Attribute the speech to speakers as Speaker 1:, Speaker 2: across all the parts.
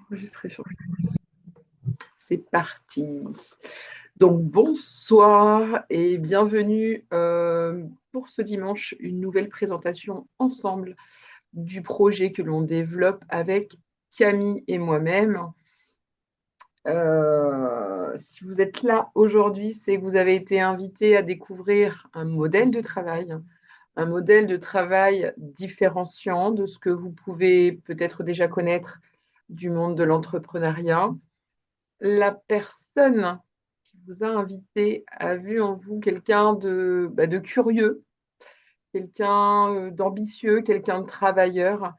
Speaker 1: Enregistré sur. C'est parti. Donc bonsoir et bienvenue pour ce dimanche, une nouvelle présentation ensemble du projet que l'on développe avec Camille et moi-même. Si vous êtes là aujourd'hui, c'est que vous avez été invité à découvrir un modèle de travail différenciant de ce que vous pouvez peut-être déjà connaître du monde de l'entrepreneuriat. La personne qui vous a invité a vu en vous quelqu'un de curieux, quelqu'un d'ambitieux, quelqu'un de travailleur,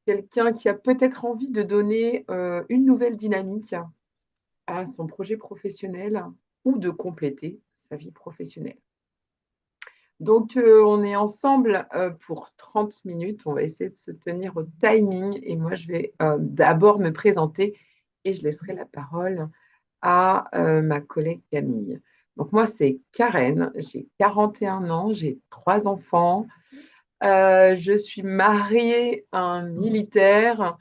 Speaker 1: quelqu'un qui a peut-être envie de donner une nouvelle dynamique à son projet professionnel ou de compléter sa vie professionnelle. Donc, on est ensemble pour 30 minutes. On va essayer de se tenir au timing et moi, je vais d'abord me présenter et je laisserai la parole à ma collègue Camille. Donc moi, c'est Karen, j'ai 41 ans, j'ai 3 enfants, je suis mariée à un militaire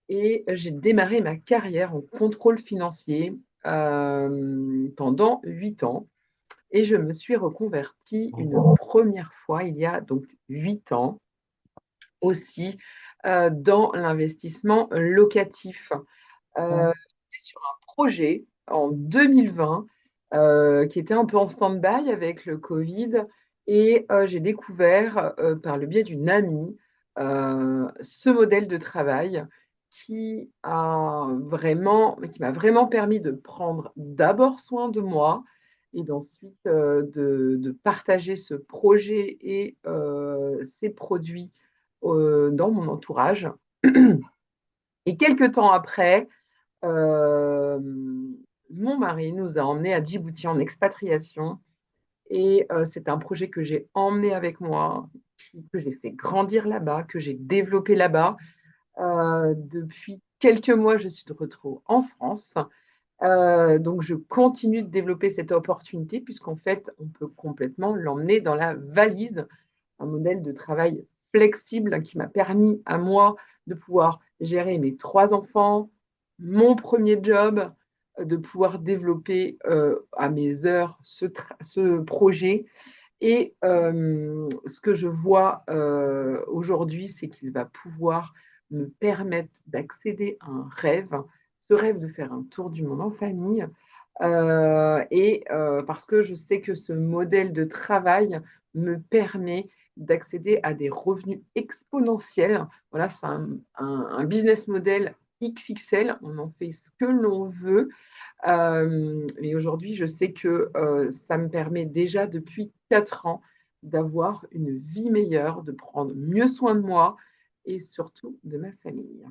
Speaker 1: et j'ai démarré ma carrière en contrôle financier pendant 8 ans et je me suis reconvertie une première fois il y a donc 8 ans aussi dans l'investissement locatif. J'étais sur un projet en 2020 qui était un peu en stand-by avec le Covid et j'ai découvert par le biais d'une amie ce modèle de travail qui m'a vraiment permis de prendre d'abord soin de moi et d'ensuite de partager ce projet et ces produits dans mon entourage. Et quelques temps après, euh, mon mari nous a emmenés à Djibouti en expatriation et c'est un projet que j'ai emmené avec moi, que j'ai fait grandir là-bas, que j'ai développé là-bas. Depuis quelques mois, je suis de retour en France. Donc, je continue de développer cette opportunité puisqu'en fait, on peut complètement l'emmener dans la valise, un modèle de travail flexible qui m'a permis à moi de pouvoir gérer mes 3 enfants, mon premier job, de pouvoir développer à mes heures ce projet. Et ce que je vois aujourd'hui, c'est qu'il va pouvoir me permettre d'accéder à un rêve, ce rêve de faire un tour du monde en famille. Parce que je sais que ce modèle de travail me permet d'accéder à des revenus exponentiels. Voilà, c'est un business model XXL. On en fait ce que l'on veut. Mais aujourd'hui, je sais que ça me permet déjà depuis 4 ans d'avoir une vie meilleure, de prendre mieux soin de moi et surtout de ma famille.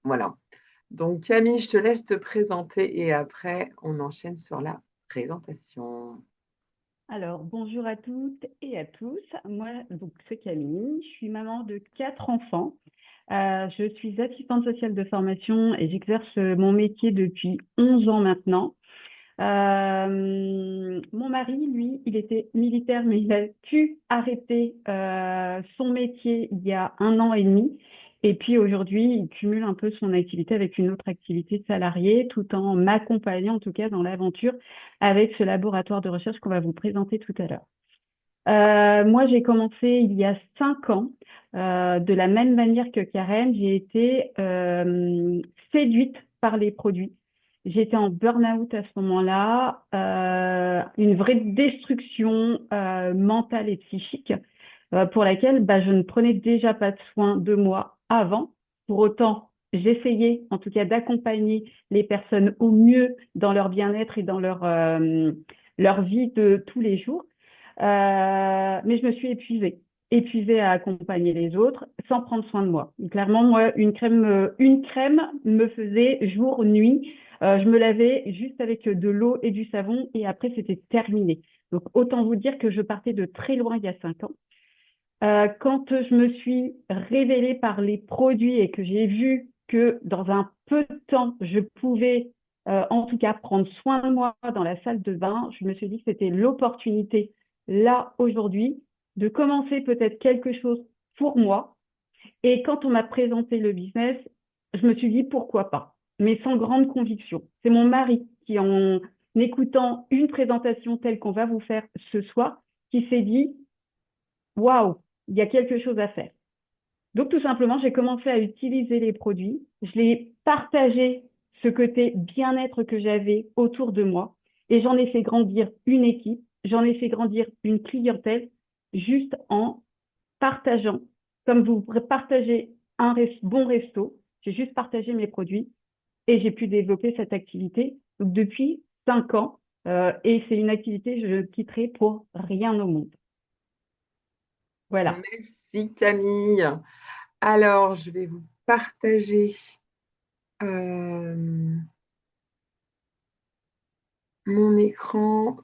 Speaker 1: Voilà. Donc Camille, je te laisse te présenter et après, on enchaîne sur la présentation.
Speaker 2: Alors, bonjour à toutes et à tous. Moi, donc, c'est Camille. Je suis maman de 4 enfants. Je suis assistante sociale de formation et j'exerce mon métier depuis 11 ans maintenant. Mon mari, lui, il était militaire, mais il a pu arrêter son métier il y a 1 an et demi. Et puis aujourd'hui, il cumule un peu son activité avec une autre activité salariée, tout en m'accompagnant en tout cas dans l'aventure avec ce laboratoire de recherche qu'on va vous présenter tout à l'heure. Moi, j'ai commencé il y a 5 ans. De la même manière que Karen, j'ai été séduite par les produits. J'étais en burn-out à ce moment-là, une vraie destruction mentale et psychique pour laquelle je ne prenais déjà pas de soin de moi avant. Pour autant, j'essayais en tout cas d'accompagner les personnes au mieux dans leur bien-être et dans leur vie de tous les jours. Mais je me suis épuisée à accompagner les autres sans prendre soin de moi. Et clairement, moi, une crème me faisait jour, nuit. Je me lavais juste avec de l'eau et du savon et après, c'était terminé. Donc, autant vous dire que je partais de très loin il y a 5 ans. Quand je me suis révélée par les produits et que j'ai vu que dans un peu de temps, je pouvais en tout cas prendre soin de moi dans la salle de bain, je me suis dit que c'était l'opportunité, là, aujourd'hui, de commencer peut-être quelque chose pour moi. Et quand on m'a présenté le business, je me suis dit pourquoi pas. mais sans grande conviction. C'est mon mari qui, en écoutant une présentation telle qu'on va vous faire ce soir, qui s'est dit, waouh, il y a quelque chose à faire. Donc, tout simplement, j'ai commencé à utiliser les produits. Je l'ai partagé, ce côté bien-être que j'avais autour de moi. Et j'en ai fait grandir une équipe, j'en ai fait grandir une clientèle juste en partageant. Comme vous partagez un bon resto, j'ai juste partagé mes produits et j'ai pu développer cette activité. Donc, depuis 5 ans, et c'est une activité que je ne quitterai pour rien au monde. Voilà.
Speaker 1: Merci Camille. Alors, je vais vous partager euh, mon écran.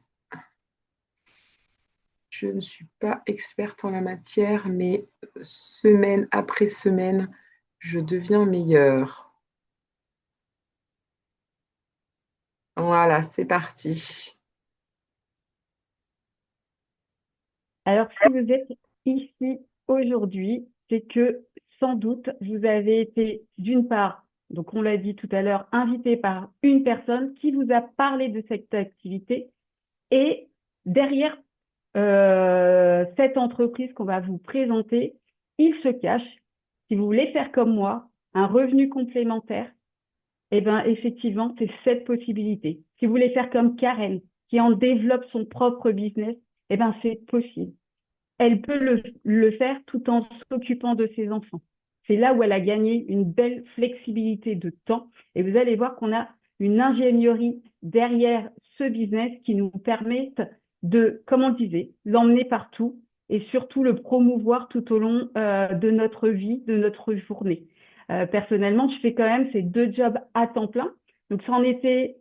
Speaker 1: Je ne suis pas experte en la matière, mais semaine après semaine, je deviens meilleure. Voilà, c'est parti.
Speaker 2: Alors, si vous êtes ici aujourd'hui, c'est que sans doute vous avez été d'une part, donc on l'a dit tout à l'heure, invité par une personne qui vous a parlé de cette activité et derrière cette entreprise qu'on va vous présenter, il se cache, si vous voulez faire comme moi, un revenu complémentaire, eh bien, effectivement, c'est cette possibilité. Si vous voulez faire comme Karen, qui en développe son propre business, eh bien, c'est possible. Elle peut le faire tout en s'occupant de ses enfants. C'est là où elle a gagné une belle flexibilité de temps. Et vous allez voir qu'on a une ingénierie derrière ce business qui nous permet de, comme on le disait, l'emmener partout et surtout le promouvoir tout au long de notre vie, de notre journée. Personnellement, je fais quand même ces 2 jobs à temps plein. Donc, ça en était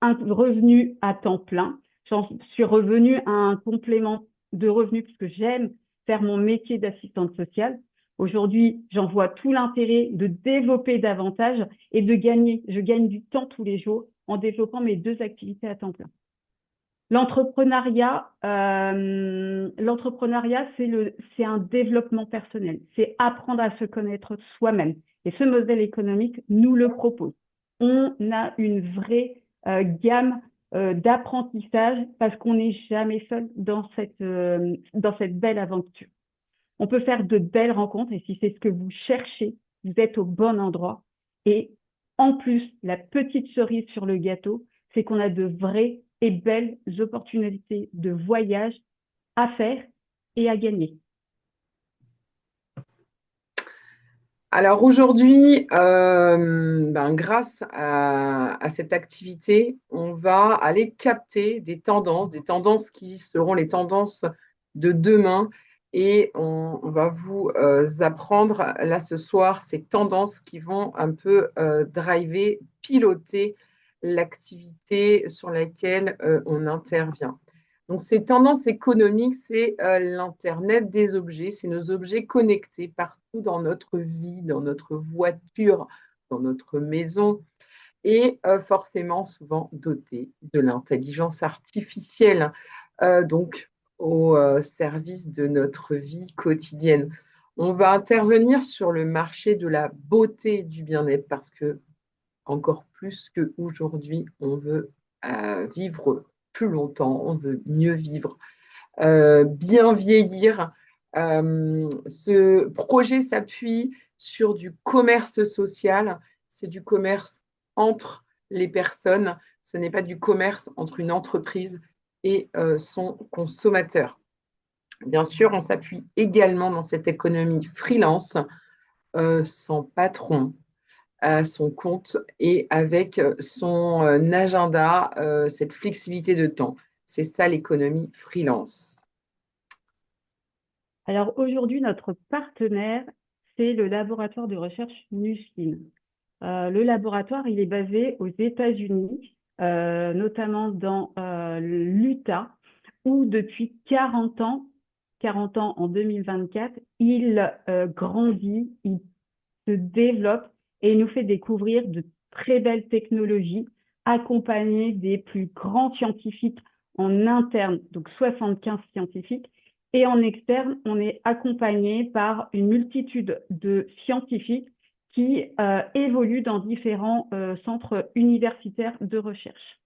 Speaker 2: un revenu à temps plein. J'en suis revenue à un complément de revenus puisque j'aime faire mon métier d'assistante sociale. Aujourd'hui, j'en vois tout l'intérêt de développer davantage et de gagner. Je gagne du temps tous les jours en développant mes 2 activités à temps plein. L'entrepreneuriat, c'est un développement personnel. C'est apprendre à se connaître soi-même. Et ce modèle économique nous le propose. On a une vraie gamme d'apprentissage parce qu'on n'est jamais seul dans cette belle aventure. On peut faire de belles rencontres et si c'est ce que vous cherchez, vous êtes au bon endroit. Et en plus, la petite cerise sur le gâteau, c'est qu'on a de vraies et belles opportunités de voyage à faire et à gagner.
Speaker 1: Alors aujourd'hui, grâce à cette activité, on va aller capter des tendances qui seront les tendances de demain. Et on va vous apprendre là ce soir ces tendances qui vont un peu driver, piloter l'activité sur laquelle on intervient. Donc, ces tendances économiques, c'est l'Internet des objets, c'est nos objets connectés partout dans notre vie, dans notre voiture, dans notre maison, et forcément souvent dotés de l'intelligence artificielle, donc au service de notre vie quotidienne. On va intervenir sur le marché de la beauté et du bien-être parce que, encore plus qu'aujourd'hui, on veut vivre plus longtemps, on veut mieux vivre, bien vieillir. Ce projet s'appuie sur du commerce social, c'est du commerce entre les personnes, ce n'est pas du commerce entre une entreprise et son consommateur. Bien sûr, on s'appuie également dans cette économie freelance, sans patron, à son compte et avec son agenda, cette flexibilité de temps. C'est ça l'économie freelance.
Speaker 2: Alors aujourd'hui, notre partenaire, c'est le laboratoire de recherche Nuskin. Le laboratoire, il est basé aux États-Unis, notamment dans l'Utah, où depuis 40 ans en 2024, il grandit, il se développe et il nous fait découvrir de très belles technologies accompagnées des plus grands scientifiques en interne, donc 75 scientifiques, et en externe, on est accompagné par une multitude de scientifiques qui évoluent dans différents centres universitaires de recherche.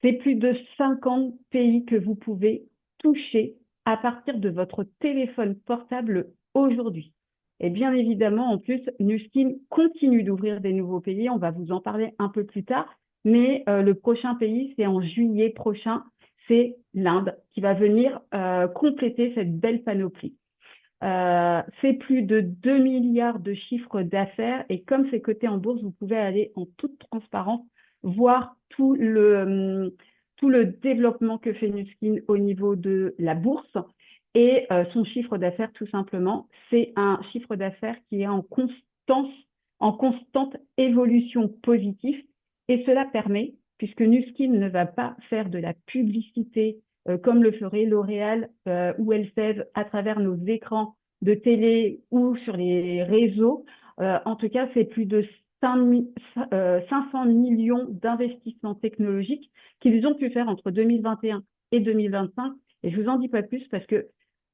Speaker 2: C'est plus de 50 pays que vous pouvez toucher à partir de votre téléphone portable aujourd'hui. Et bien évidemment, en plus, Nu.Skin continue d'ouvrir des nouveaux pays. On va vous en parler un peu plus tard. Mais le prochain pays, c'est en juillet prochain. C'est l'Inde qui va venir compléter cette belle panoplie. C'est plus de 2 milliards de chiffres d'affaires. Et comme c'est coté en bourse, vous pouvez aller en toute transparence voir tout le développement que fait Nu.Skin au niveau de la bourse et son chiffre d'affaires, tout simplement. C'est un chiffre d'affaires qui est en constante évolution positive. Et cela permet, puisque Nu.Skin ne va pas faire de la publicité comme le ferait L'Oréal ou Elseve à travers nos écrans de télé ou sur les réseaux. En tout cas, c'est plus de 500 millions d'investissements technologiques qu'ils ont pu faire entre 2021 et 2025. Et je vous en dis pas plus parce que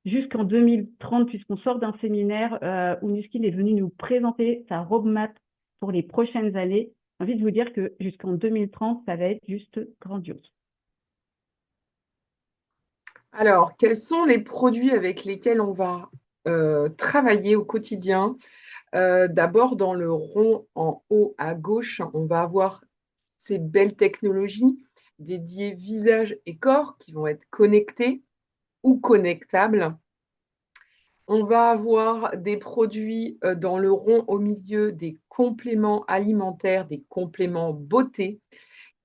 Speaker 2: jusqu'en 2030, puisqu'on sort d'un séminaire où Nu.Skin est venu nous présenter sa roadmap pour les prochaines années, j'ai envie de vous dire que jusqu'en 2030, ça va être juste grandiose.
Speaker 1: Alors, quels sont les produits avec lesquels on va travailler au quotidien? D'abord, dans le rond en haut à gauche, on va avoir ces belles technologies dédiées visage et corps qui vont être connectés ou connectables. On va avoir des produits dans le rond au milieu, des compléments alimentaires, des compléments beauté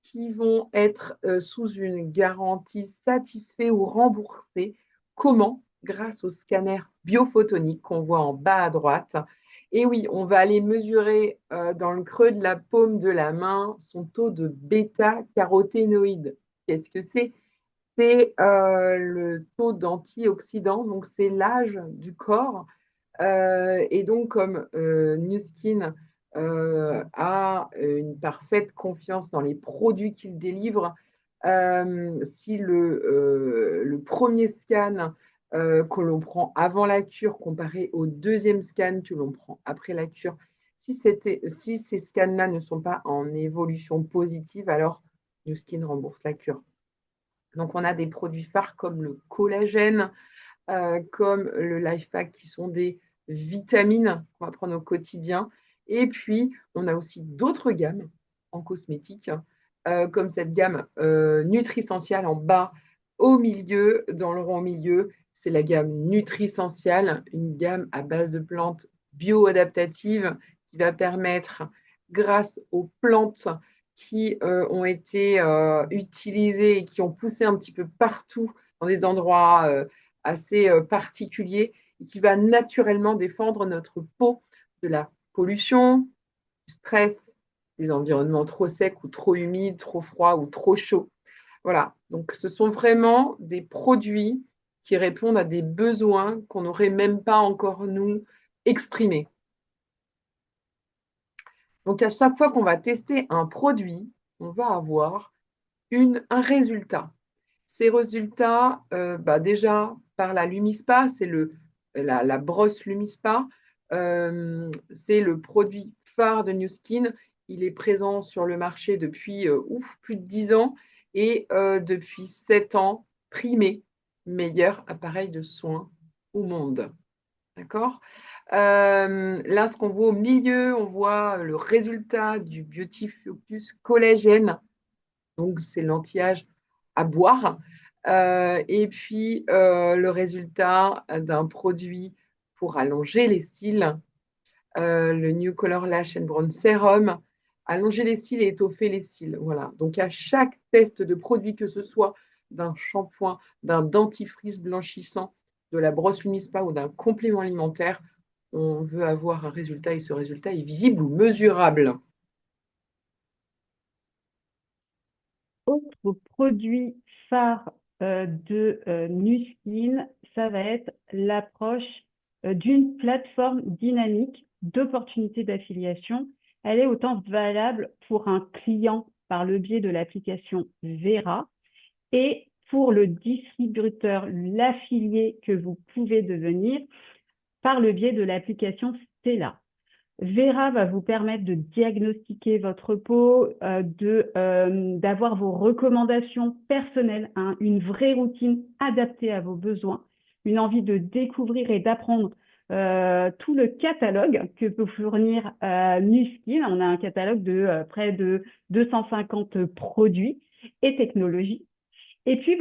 Speaker 1: qui vont être sous une garantie satisfait ou remboursée. Comment? Grâce au scanner biophotonique qu'on voit en bas à droite. Et oui, on va aller mesurer dans le creux de la paume de la main son taux de bêta-caroténoïdes. Qu'est-ce que c'est? C'est le taux d'antioxydants, donc c'est l'âge du corps. Et donc, comme Nu.Skin a une parfaite confiance dans les produits qu'il délivre, si le premier scan que l'on prend avant la cure comparé au deuxième scan que l'on prend après la cure, si ces scans-là ne sont pas en évolution positive, alors Nu.Skin rembourse la cure. Donc, on a des produits phares comme le collagène, comme le Life Pack, qui sont des vitamines qu'on va prendre au quotidien. Et puis, on a aussi d'autres gammes en cosmétique, comme cette gamme Nutrisential en bas, au milieu, dans le rond au milieu, c'est la gamme Nutrisential, une gamme à base de plantes bio-adaptatives qui va permettre, grâce aux plantes qui ont été utilisées et qui ont poussé un petit peu partout dans des endroits assez particulier et qui va naturellement défendre notre peau de la pollution, du stress, des environnements trop secs ou trop humides, trop froids ou trop chauds. Voilà, donc ce sont vraiment des produits qui répondent à des besoins qu'on n'aurait même pas encore nous exprimés. Donc à chaque fois qu'on va tester un produit, on va avoir un résultat. Ces résultats, déjà par la Lumispa, c'est la brosse Lumispa, c'est le produit phare de Nu.Skin. Il est présent sur le marché depuis plus de 10 ans et depuis 7 ans, primé meilleur appareil de soins au monde. D'accord? Là, ce qu'on voit au milieu, on voit le résultat du Beauty Focus Collagène. Donc, c'est l'anti-âge à boire. Et puis, le résultat d'un produit pour allonger les cils, le New Color Lash and Bronze Serum, allonger les cils et étoffer les cils. Voilà. Donc, à chaque test de produit, que ce soit d'un shampoing, d'un dentifrice blanchissant, de la brosse Lumispa ou d'un complément alimentaire, on veut avoir un résultat et ce résultat est visible ou mesurable.
Speaker 2: Autre produit phare de Nu.Skin, ça va être l'approche d'une plateforme dynamique d'opportunités d'affiliation. Elle est autant valable pour un client par le biais de l'application Vera et pour le distributeur, l'affilié que vous pouvez devenir par le biais de l'application Stella. Vera va vous permettre de diagnostiquer votre peau, d'avoir vos recommandations personnelles, hein, une vraie routine adaptée à vos besoins, une envie de découvrir et d'apprendre tout le catalogue que peut fournir Nu-Skin. On a un catalogue de près de 250 produits et technologies. Et puis,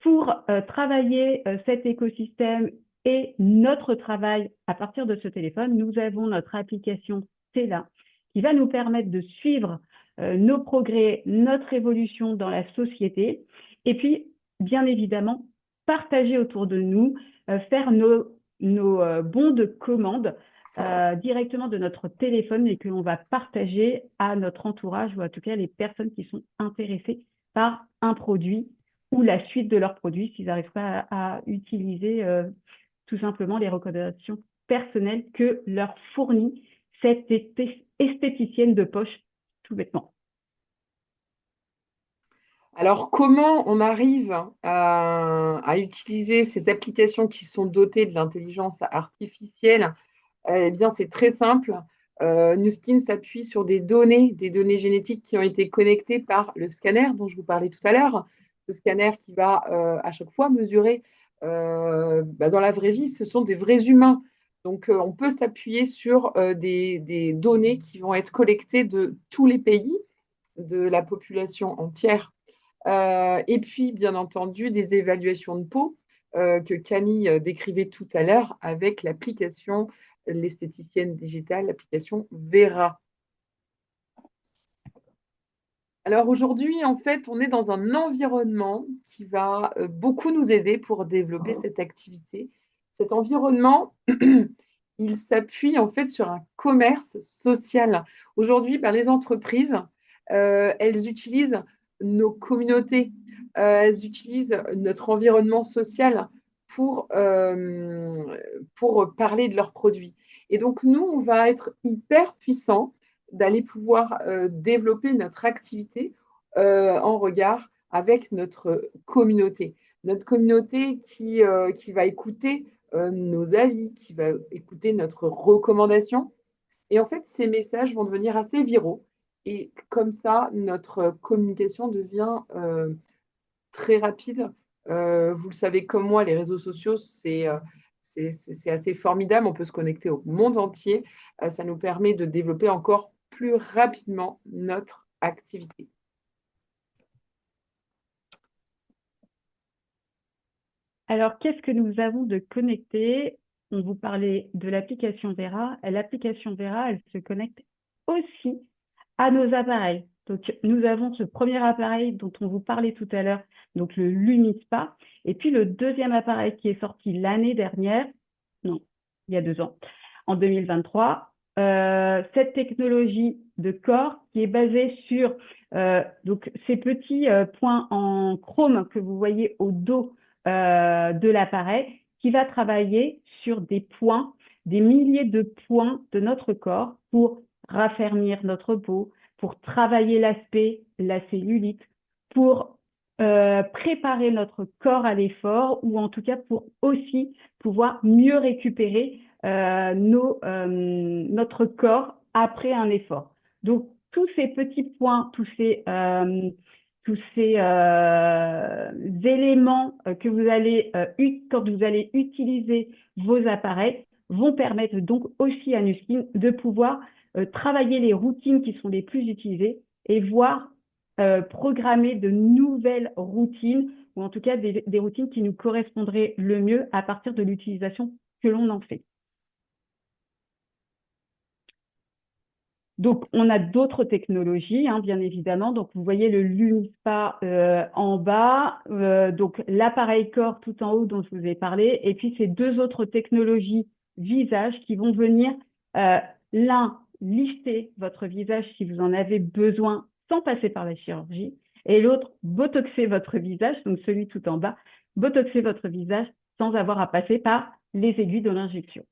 Speaker 2: pour travailler cet écosystème et notre travail à partir de ce téléphone, nous avons notre application Tela qui va nous permettre de suivre nos progrès, notre évolution dans la société et puis, bien évidemment, partager autour de nous, faire nos bons de commande directement de notre téléphone et que l'on va partager à notre entourage ou en tout cas les personnes qui sont intéressées par un produit ou la suite de leurs produits s'ils n'arrivent pas à utiliser tout simplement les recommandations personnelles que leur fournit cette esthéticienne de poche, tout bêtement.
Speaker 1: Alors, comment on arrive à utiliser ces applications qui sont dotées de l'intelligence artificielle? Eh bien, c'est très simple. Nu-Skin s'appuie sur des données génétiques qui ont été connectées par le scanner dont je vous parlais tout à l'heure. Ce scanner qui va à chaque fois mesurer dans la vraie vie, ce sont des vrais humains. Donc, on peut s'appuyer sur des données qui vont être collectées de tous les pays, de la population entière. Et puis, bien entendu, des évaluations de peau que Camille décrivait tout à l'heure avec l'application, l'esthéticienne digitale, l'application Vera. Alors aujourd'hui, en fait, on est dans un environnement qui va beaucoup nous aider pour développer cette activité. Cet environnement, il s'appuie en fait sur un commerce social. Aujourd'hui, les entreprises, elles utilisent nos communautés, elles utilisent notre environnement social pour parler de leurs produits. Et donc, nous, on va être hyper puissants d'aller pouvoir développer notre activité en regard avec notre communauté. Notre communauté qui va écouter nos avis, qui va écouter notre recommandation. Et en fait, ces messages vont devenir assez viraux. Et comme ça, notre communication devient très rapide. Vous le savez comme moi, les réseaux sociaux, c'est assez formidable. On peut se connecter au monde entier. Ça nous permet de développer encore plus rapidement notre activité.
Speaker 2: Alors, qu'est-ce que nous avons de connecté? On vous parlait de l'application Vera. L'application Vera, elle se connecte aussi à nos appareils. Donc, nous avons ce premier appareil dont on vous parlait tout à l'heure, donc le Lumispa. Et puis, le deuxième appareil qui est sorti l'année dernière, non, il y a 2 ans, en 2023. Cette technologie de corps qui est basée sur donc ces petits points en chrome que vous voyez au dos de l'appareil, qui va travailler sur des points, des milliers de points de notre corps pour raffermir notre peau, pour travailler l'aspect, la cellulite, pour préparer notre corps à l'effort ou en tout cas pour aussi pouvoir mieux récupérer notre corps après un effort. Donc, tous ces petits points, tous ces éléments que vous allez, quand vous allez utiliser vos appareils, vont permettre donc aussi à Nu-Skin de pouvoir travailler les routines qui sont les plus utilisées et voir programmer de nouvelles routines ou en tout cas des routines qui nous correspondraient le mieux à partir de l'utilisation que l'on en fait. Donc, on a d'autres technologies, hein, bien évidemment. Donc, vous voyez le Lumispa en bas, donc l'appareil corps tout en haut dont je vous ai parlé, et puis ces 2 autres technologies visage qui vont venir, l'un, lifter votre visage si vous en avez besoin sans passer par la chirurgie, et l'autre, botoxer votre visage, donc celui tout en bas, botoxer votre visage sans avoir à passer par les aiguilles de l'injection.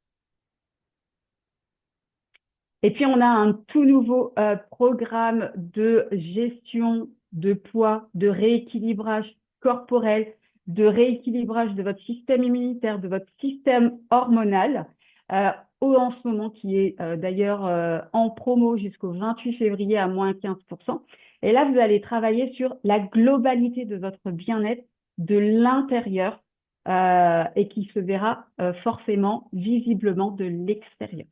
Speaker 2: Et puis, on a un tout nouveau programme de gestion de poids, de rééquilibrage corporel, de rééquilibrage de votre système immunitaire, de votre système hormonal. en ce moment, qui est d'ailleurs en promo jusqu'au 28 février à moins 15%. Et là, vous allez travailler sur la globalité de votre bien-être de l'intérieur et qui se verra forcément, visiblement de l'extérieur.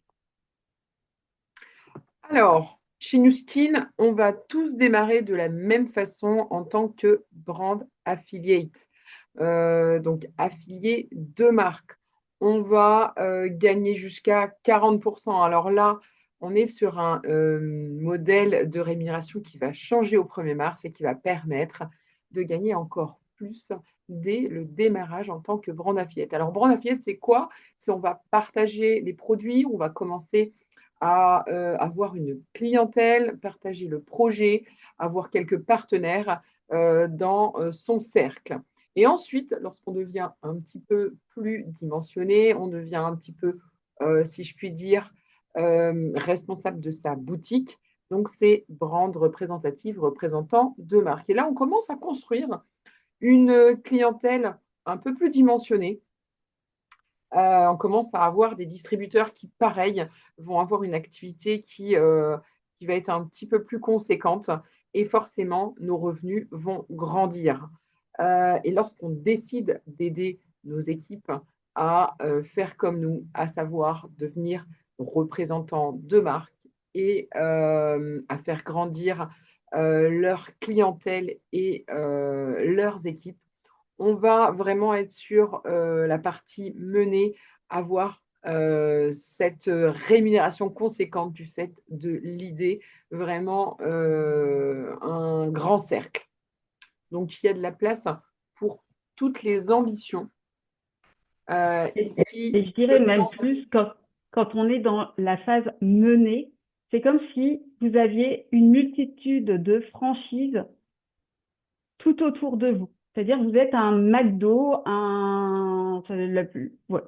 Speaker 1: Alors, chez Nu Skin, on va tous démarrer de la même façon en tant que brand affiliate. Donc, affilié de marque. On va gagner jusqu'à 40%. Alors là, on est sur un modèle de rémunération qui va changer au 1er mars et qui va permettre de gagner encore plus dès le démarrage en tant que brand affiliate. Alors, brand affiliate, c'est quoi? C'est on va partager les produits, on va commencer à avoir une clientèle, partager le projet, avoir quelques partenaires dans son cercle. Et ensuite, lorsqu'on devient un petit peu plus dimensionné, on devient un petit peu, si je puis dire, responsable de sa boutique. Donc, c'est brand représentative, représentant de marque. Et là, on commence à construire une clientèle un peu plus dimensionnée. On commence à avoir des distributeurs qui, pareil, vont avoir une activité qui va être un petit peu plus conséquente et forcément, nos revenus vont grandir. Et lorsqu'on décide d'aider nos équipes à faire comme nous, à savoir devenir représentants de marque et à faire grandir leur clientèle et leurs équipes, on va vraiment être sur la partie menée, avoir cette rémunération conséquente du fait de l'idée, vraiment un grand cercle. Donc, il y a de la place pour toutes les ambitions. Ici,
Speaker 2: Et je dirais
Speaker 1: le
Speaker 2: même
Speaker 1: plan.
Speaker 2: plus quand on est dans la phase menée, c'est comme si vous aviez une multitude de franchises tout autour de vous. C'est-à-dire que vous êtes un McDo,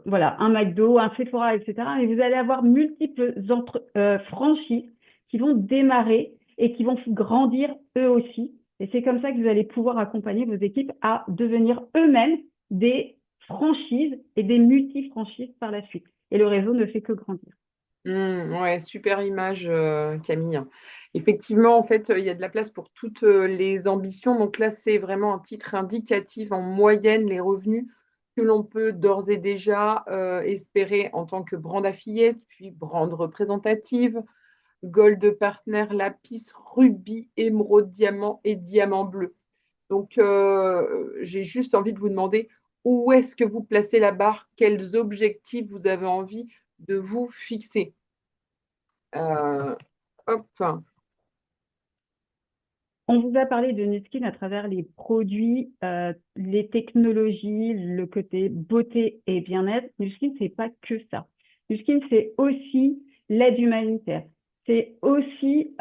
Speaker 2: voilà, un McDo, un Sephora, etc. Et vous allez avoir multiples franchises qui vont démarrer et qui vont grandir eux aussi. Et c'est comme ça que vous allez pouvoir accompagner vos équipes à devenir eux-mêmes des franchises et des multi-franchises par la suite. Et le réseau ne fait que grandir.
Speaker 1: Ouais, super image, Camille. Effectivement, en fait, il y a de la place pour toutes les ambitions. Donc là, c'est vraiment un titre indicatif en moyenne les revenus que l'on peut d'ores et déjà espérer en tant que brand affiliate, puis brand représentative, gold partner, lapis, rubis, émeraude, diamant et diamant bleu. Donc, j'ai juste envie de vous demander où est-ce que vous placez la barre, quels objectifs vous avez envie de vous fixer. Euh, hop.
Speaker 2: On vous a parlé de Nuskin à travers les produits, les technologies, le côté beauté et bien-être. Nuskin, c'est pas que ça. Nuskin, c'est aussi l'aide humanitaire. C'est aussi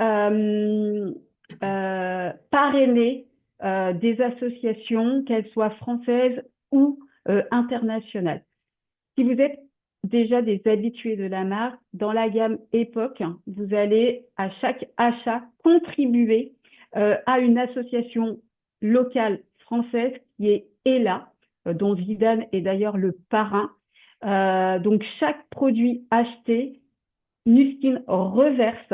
Speaker 2: parrainer des associations, qu'elles soient françaises ou internationales. Si vous êtes déjà des habitués de la marque, dans la gamme Époque, vous allez à chaque achat contribuer à une association locale française qui est ELA, dont Zidane est d'ailleurs le parrain. Donc chaque produit acheté, Nuskin reverse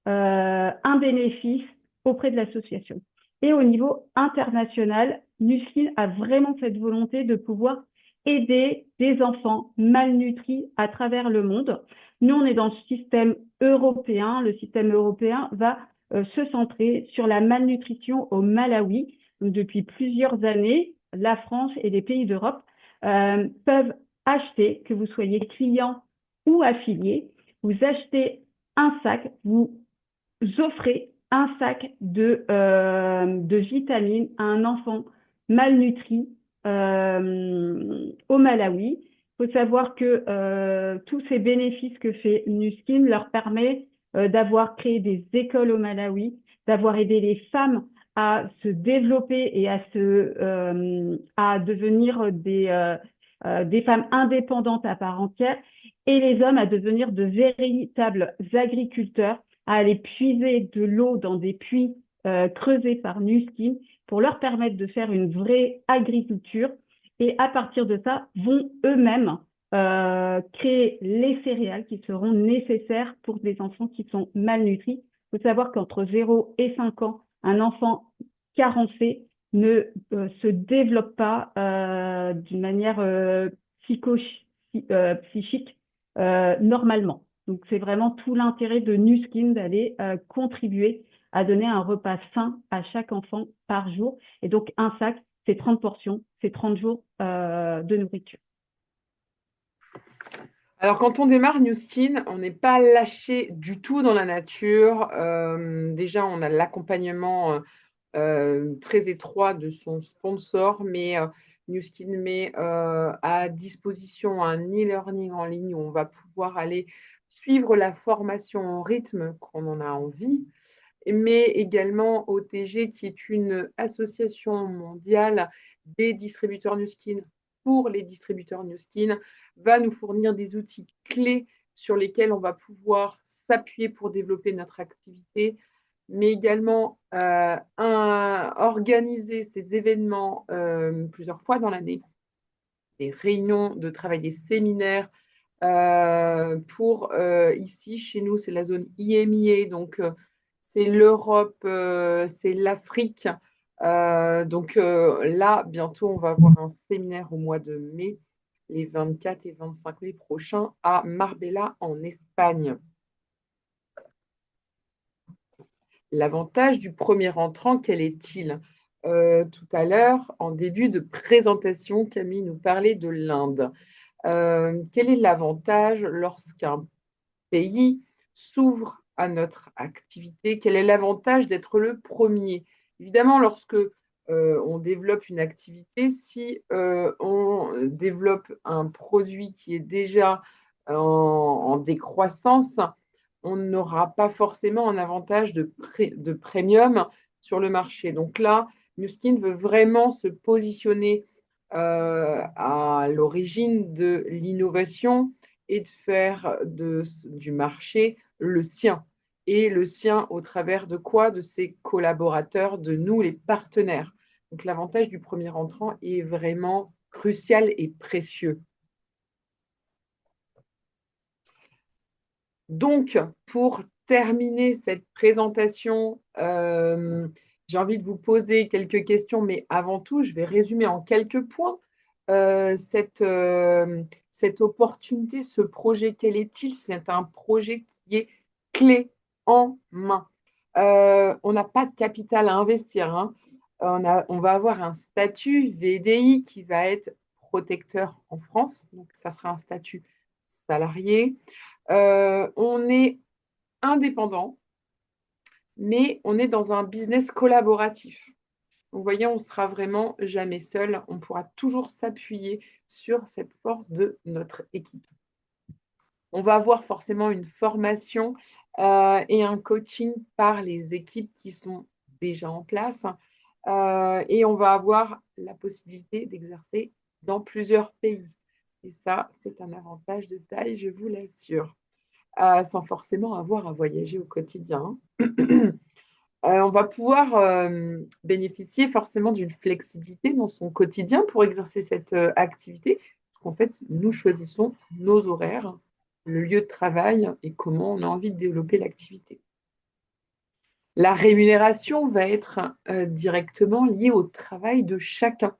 Speaker 2: un bénéfice auprès de l'association. Et au niveau international, Nuskin a vraiment cette volonté de pouvoir aider des enfants malnutris à travers le monde. Nous, on est dans le système européen. Le système européen va se centrer sur la malnutrition au Malawi. Donc, depuis plusieurs années, la France et les pays d'Europe peuvent acheter, que vous soyez client ou affilié, vous achetez un sac, vous offrez un sac de vitamines à un enfant malnutri au Malawi. Il faut savoir que tous ces bénéfices que fait Nuskin leur permet d'avoir créé des écoles au Malawi, d'avoir aidé les femmes à se développer et à devenir des femmes indépendantes à part entière, et les hommes à devenir de véritables agriculteurs, à aller puiser de l'eau dans des puits creusés par Nuskin pour leur permettre de faire une vraie agriculture, et à partir de ça, vont eux-mêmes créer les céréales qui seront nécessaires pour des enfants qui sont malnutris. Il faut savoir qu'entre 0 et 5 ans, un enfant carencé ne se développe pas d'une manière psychique normalement. Donc, c'est vraiment tout l'intérêt de Nu Skin d'aller contribuer à donner un repas sain à chaque enfant par jour. Et donc, un sac, c'est 30 portions, c'est 30 jours de nourriture.
Speaker 1: Alors, quand on démarre New Skin, on n'est pas lâché du tout dans la nature. Déjà, on a l'accompagnement très étroit de son sponsor, mais New Skin met à disposition un e-learning en ligne où on va pouvoir aller suivre la formation au rythme qu'on en a envie, mais également OTG, qui est une association mondiale des distributeurs New Skin pour les distributeurs New Skin, va nous fournir des outils clés sur lesquels on va pouvoir s'appuyer pour développer notre activité, mais également organiser ces événements plusieurs fois dans l'année, des réunions de travail, des séminaires. Ici, chez nous, c'est la zone IMIA, donc c'est l'Europe, c'est l'Afrique. Là, bientôt, on va avoir un séminaire au mois de mai, les 24 et 25 mai prochains, à Marbella, en Espagne. L'avantage du premier entrant, quel est-il? Tout à l'heure, en début de présentation, Camille nous parlait de l'Inde. Quel est l'avantage lorsqu'un pays s'ouvre à notre activité? Quel est l'avantage d'être le premier? Évidemment, lorsque on développe une activité, si on développe un produit qui est déjà en décroissance, on n'aura pas forcément un avantage de premium sur le marché. Donc là, Nu Skin veut vraiment se positionner à l'origine de l'innovation et de faire du marché le sien. Et le sien au travers de quoi? De ses collaborateurs, de nous, les partenaires. Donc l'avantage du premier entrant est vraiment crucial et précieux. Donc, pour terminer cette présentation, j'ai envie de vous poser quelques questions, mais avant tout, je vais résumer en quelques points cette opportunité, ce projet. Quel est-il? C'est un projet qui est clé en main. On n'a pas de capital à investir, hein. On va avoir un statut VDI qui va être protecteur en France, donc ça sera un statut salarié. On est indépendant, mais on est dans un business collaboratif. Donc, vous voyez, on ne sera vraiment jamais seul. On pourra toujours s'appuyer sur cette force de notre équipe. On va avoir forcément une formation et un coaching par les équipes qui sont déjà en place. Et on va avoir la possibilité d'exercer dans plusieurs pays. Et ça, c'est un avantage de taille, je vous l'assure. Sans forcément avoir à voyager au quotidien. On va pouvoir bénéficier forcément d'une flexibilité dans son quotidien pour exercer cette activité. Parce qu'en fait, nous choisissons nos horaires, le lieu de travail et comment on a envie de développer l'activité. La rémunération va être directement liée au travail de chacun.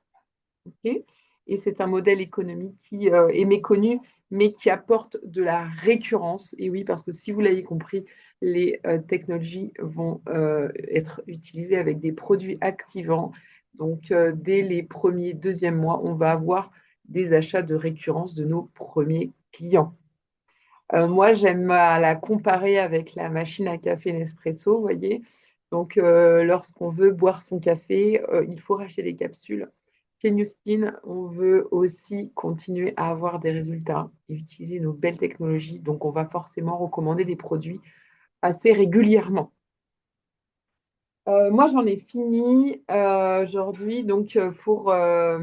Speaker 1: Okay, et c'est un modèle économique qui est méconnu, mais qui apporte de la récurrence. Et oui, parce que si vous l'avez compris, les technologies vont être utilisées avec des produits activants. Donc, dès les premiers, deuxièmes mois, on va avoir des achats de récurrence de nos premiers clients. Moi, j'aime la comparer avec la machine à café Nespresso, vous voyez. Donc, lorsqu'on veut boire son café, il faut racheter des capsules. Chez Nu Skin, on veut aussi continuer à avoir des résultats et utiliser nos belles technologies. Donc, on va forcément recommander des produits assez régulièrement. Moi, j'en ai fini aujourd'hui. Donc, pour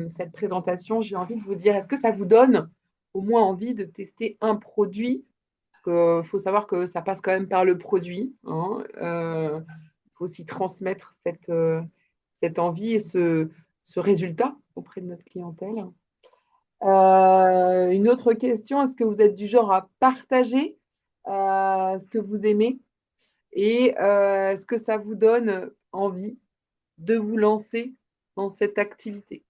Speaker 1: cette présentation, j'ai envie de vous dire, est-ce que ça vous donne au moins envie de tester un produit? Parce qu'il faut savoir que ça passe quand même par le produit, hein. Il faut aussi transmettre cette envie et ce résultat auprès de notre clientèle. Une autre question, est-ce que vous êtes du genre à partager ce que vous aimez et est-ce que ça vous donne envie de vous lancer dans cette activité?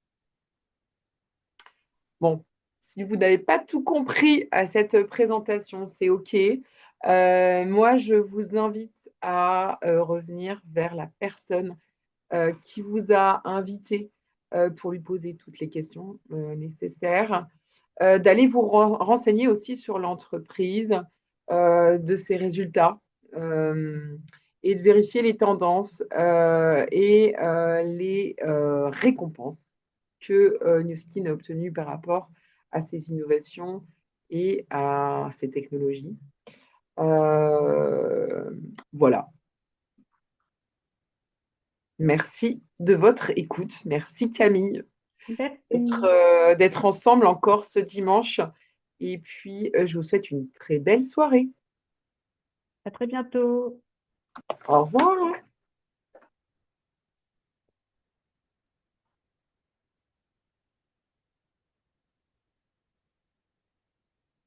Speaker 1: Bon, si vous n'avez pas tout compris à cette présentation, c'est OK. Moi, je vous invite à revenir vers la personne qui vous a invité pour lui poser toutes les questions nécessaires, d'aller vous renseigner aussi sur l'entreprise, de ses résultats et de vérifier les tendances et les récompenses que Nu Skin a obtenues par rapport à ses innovations et à ses technologies. Euh, voilà. Merci de votre écoute. Merci Camille
Speaker 2: Merci.
Speaker 1: d'être ensemble encore ce dimanche. Et puis, je vous souhaite une très belle soirée.
Speaker 2: À très bientôt.
Speaker 1: Au revoir.